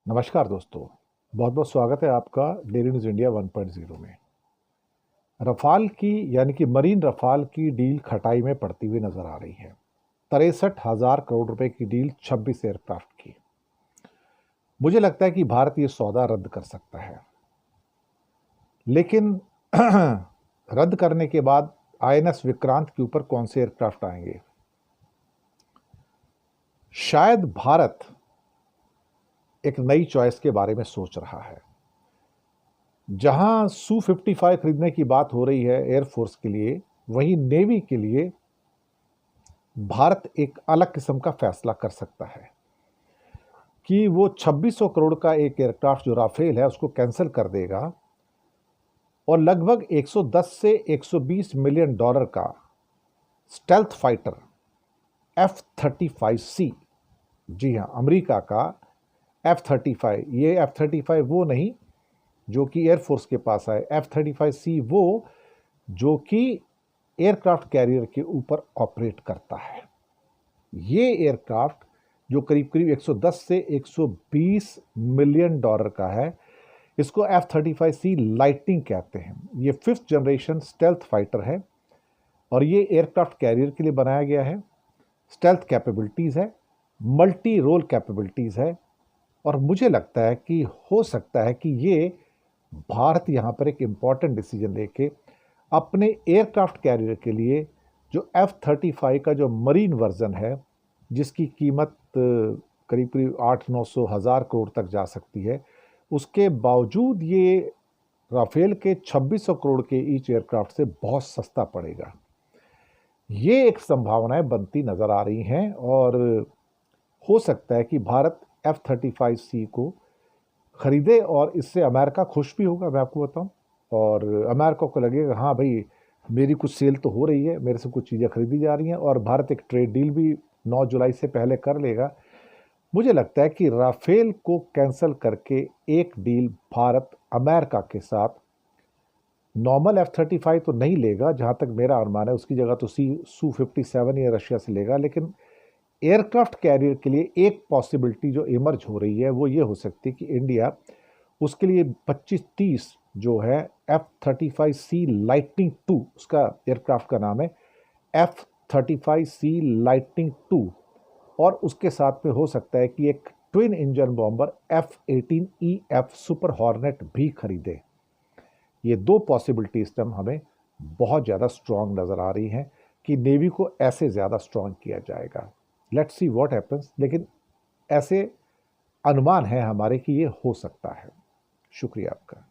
नमस्कार दोस्तों, बहुत बहुत स्वागत है आपका डेली न्यूज़ इंडिया 1.0 में। रफाल की यानी कि मरीन रफाल की डील खटाई में पड़ती हुई नजर आ रही है। 63,000 करोड़ रुपए की डील 26 एयरक्राफ्ट की। मुझे लगता है कि भारत ये सौदा रद्द कर सकता है, लेकिन रद्द करने के बाद आईएनएस विक्रांत के ऊपर कौन से एयरक्राफ्ट आएंगे? शायद भारत एक नई चॉइस के बारे में सोच रहा है। जहां Su-55 खरीदने की बात हो रही है एयरफोर्स के लिए, वहीं नेवी के लिए भारत एक अलग किस्म का फैसला कर सकता है कि वो 2600 करोड़ का एक एयरक्राफ्ट जो राफेल है उसको कैंसिल कर देगा और लगभग 110 से 120 मिलियन डॉलर का स्टेल्थ फाइटर F-35C, जी हाँ, अमेरिका का F-35, ये F-35 वो नहीं जो कि एयरफोर्स के पास आए, F-35C वो जो कि एयरक्राफ्ट कैरियर के ऊपर ऑपरेट करता है। ये एयरक्राफ्ट जो करीब करीब 110 से 120 मिलियन डॉलर का है, इसको F-35C लाइटनिंग कहते हैं। ये 5th जनरेशन स्टेल्थ फाइटर है और ये एयरक्राफ्ट कैरियर के लिए बनाया गया है। स्टेल्थ कैपेबिलिटीज़ है, मल्टी रोल कैपेबिलिटीज़ है और मुझे लगता है कि हो सकता है कि ये भारत यहाँ पर एक इम्पॉर्टेंट डिसीजन लेके अपने एयरक्राफ्ट कैरियर के लिए जो F-35 का जो मरीन वर्जन है, जिसकी कीमत करीब करीब 800-900 हज़ार करोड़ तक जा सकती है, उसके बावजूद ये राफेल के 2600 करोड़ के ईच एयरक्राफ्ट से बहुत सस्ता पड़ेगा। ये एक संभावनाएं बनती नजर आ रही हैं और हो सकता है कि भारत F-35C को खरीदे और इससे अमेरिका खुश भी होगा, मैं आपको बताऊं। और अमेरिका को लगेगा हाँ भाई, मेरी कुछ सेल तो हो रही है, मेरे से कुछ चीज़ें खरीदी जा रही हैं और भारत एक ट्रेड डील भी 9 जुलाई से पहले कर लेगा। मुझे लगता है कि राफेल को कैंसिल करके एक डील भारत अमेरिका के साथ नॉर्मल F-35 तो नहीं लेगा, जहाँ तक मेरा अनुमान है, उसकी जगह तो Su-57 या रशिया से लेगा, लेकिन एयरक्राफ्ट कैरियर के लिए एक पॉसिबिलिटी जो इमर्ज हो रही है वो ये हो सकती है कि इंडिया उसके लिए 25-30 जो है F-35C लाइटनिंग 2, उसका एयरक्राफ्ट का नाम है F-35C लाइटनिंग 2, और उसके साथ में हो सकता है कि एक twin engine bomber F-18EF super hornet भी खरीदे। ये दो पॉसिबिलिटी इस टाइम हमें बहुत ज़्यादा स्ट्रांग नज़र आ रही हैं कि नेवी को ऐसे ज़्यादा स्ट्रांग किया जाएगा। लेट्स सी व्हाट हैपन्स, लेकिन ऐसे अनुमान है हमारे कि ये हो सकता है। शुक्रिया आपका।